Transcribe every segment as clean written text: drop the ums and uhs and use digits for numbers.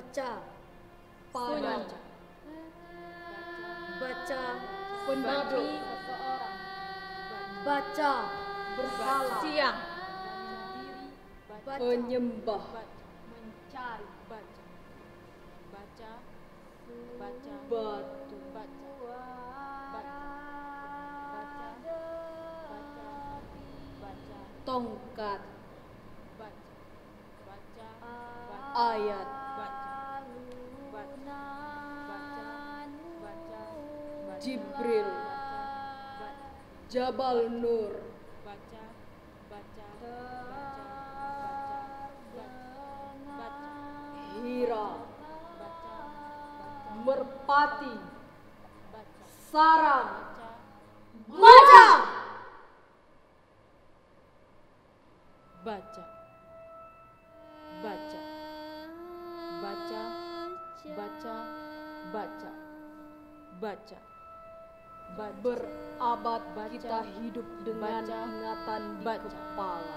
baca, pada, baca, penduduk, baca, berhala, siang, baca, penyembah, mencari, baca, baca, baca, batu, baca, baca, baca, baca, baca, tongkat, baca, baca, ayat, baca, baca, baca, baca, Jibril, baca, Jabal Nur, baca, baca, baca, baca, Hira, baca, Merpati, baca, Sarang, baca, baca, baca, baca, baca, baca, baca, baca, berabad Baca. kita hidup dengan Baca. ingatan di Baca. kepala.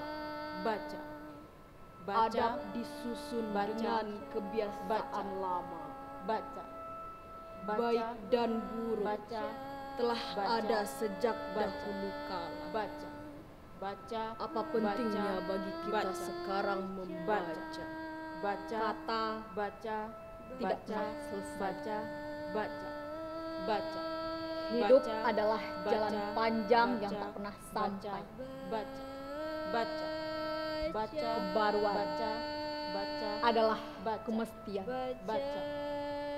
baca, baca, Adab disusun Baca. dengan kebiasaan Baca. lama. baca, baca, Baik dan buruk baca, telah Baca. ada sejak Baca. dahulu kala. baca, baca, Apa pentingnya Baca. bagi kita Baca. sekarang membaca? baca, Kata baca, tidak baca, pernah selesai. baca, baca, baca, Hidup baca, adalah jalan baca, panjang baca, yang tak pernah sampai. baca, baca, baca, Kebaruan baca, baca, adalah baca, kemestian. baca,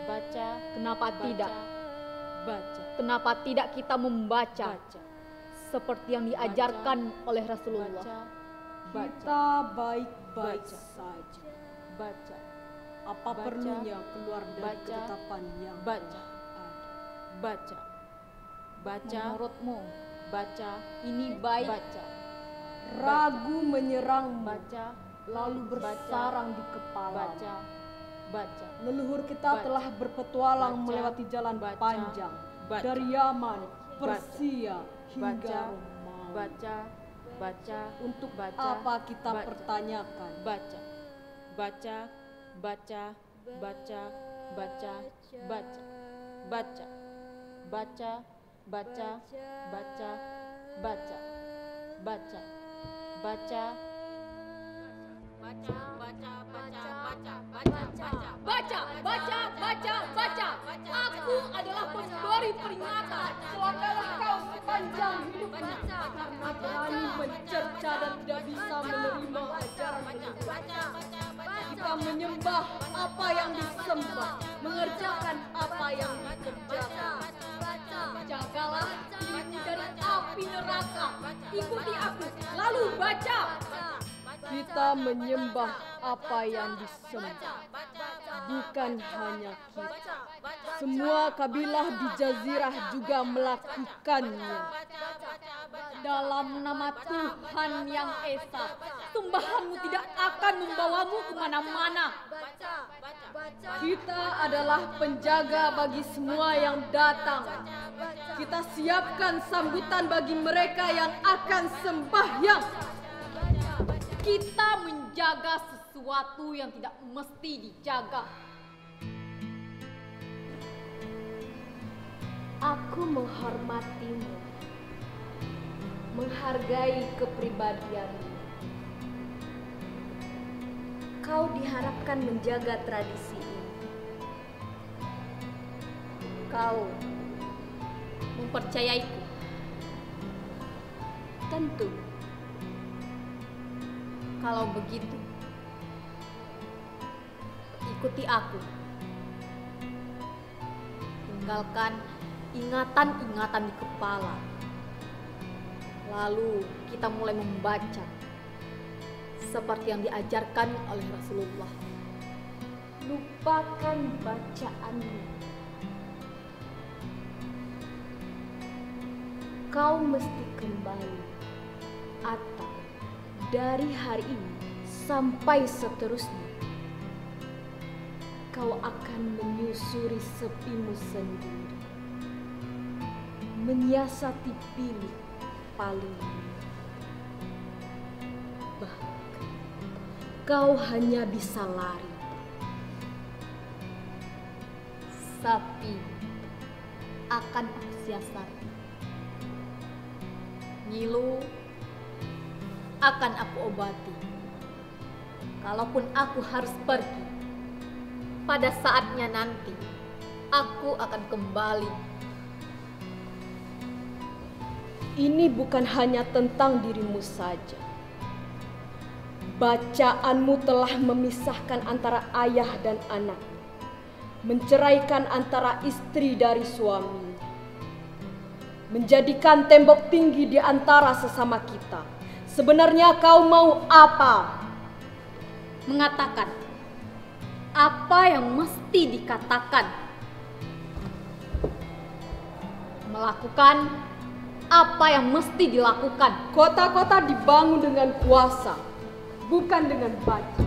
baca, Kenapa baca, tidak? baca, Kenapa tidak kita membaca baca, seperti yang diajarkan oleh Rasulullah? baca, baca, Kita baik-baik Baca. saja. baca, Apa Baca. perlunya keluar dari Baca. ketetapan yang Baca. telah ada? baca, baca, Menurutmu baca, ini baik? baca, Ragu menyerangmu, baca, lalu bersarang di kepala. baca, baca, Leluhur kita Baca. telah berpetualang Baca. melewati jalan Baca. panjang Baca. dari Yaman, Persia hingga Baca. Romawi. baca, baca, Untuk baca, apa kita baca. pertanyakan? baca, baca, baca, baca, baca, baca, baca, baca, baca, baca, baca, baca, baca, baca, baca, baca, baca, baca, Baca. Aku adalah pemberi peringatan. Celakalah kau sepanjang hidupmu. Karena berani mencerca dan tidak bisa menerima ajaran Tuhan. Kita menyembah apa yang disembah, mengerjakan apa yang dikerjakan. Jagalah dirimu dari api neraka. Ikuti aku, lalu baca. Kita menyembah apa yang disembah, bukan hanya kita. Semua kabilah di jazirah juga melakukannya. Dalam nama Tuhan yang Esa, sembahanmu tidak akan membawamu kemana-mana. Kita adalah penjaga bagi semua yang datang. Kita siapkan sambutan bagi mereka yang akan sembahyang. Kita menjaga sesuatu yang tidak mesti dijaga. Aku menghormatimu, menghargai kepribadianmu. Kau diharapkan menjaga tradisi ini. Kau mempercayaiku? Tentu. Kalau begitu, ikuti aku. Tinggalkan ingatan-ingatan di kepala. Lalu kita mulai membaca seperti yang diajarkan oleh Rasulullah. Lupakan bacaanmu. Kau mesti kembali atau dari hari ini sampai seterusnya kau akan menyusuri sepimu sendiri, menyiasati bilik paling. Bahkan kau hanya bisa lari, sapi akan aku siasati. Nyilu akan aku obati. Kalaupun aku harus pergi, pada saatnya nanti aku akan kembali. Ini bukan hanya tentang dirimu saja. Bacaanmu telah memisahkan antara ayah dan anak, menceraikan antara istri dari suami, menjadikan tembok tinggi di antara sesama kita. Sebenarnya kau mau apa? Mengatakan apa yang mesti dikatakan, melakukan apa yang mesti dilakukan. Kota-kota dibangun dengan kuasa, bukan dengan baju.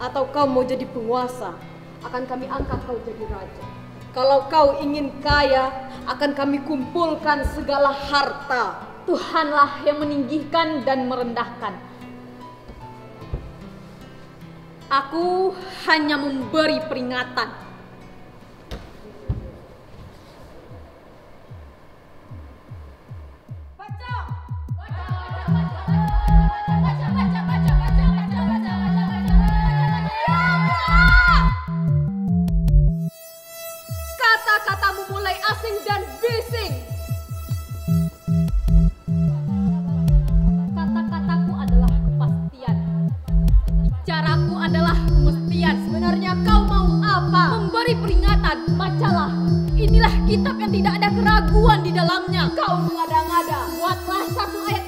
Atau kau mau jadi penguasa, akan kami angkat kau jadi raja. Kalau kau ingin kaya, akan kami kumpulkan segala harta. Tuhanlah yang meninggikan dan merendahkan. Aku hanya memberi peringatan. Kata-katamu mulai asing dan bising. Kata-kataku adalah kepastian. Bicaraku adalah kemestian. Sebenarnya kau mau apa? Memberi peringatan. Bacalah. Inilah kitab yang tidak ada keraguan di dalamnya. Kau mengada-ngada. Buatlah satu ayat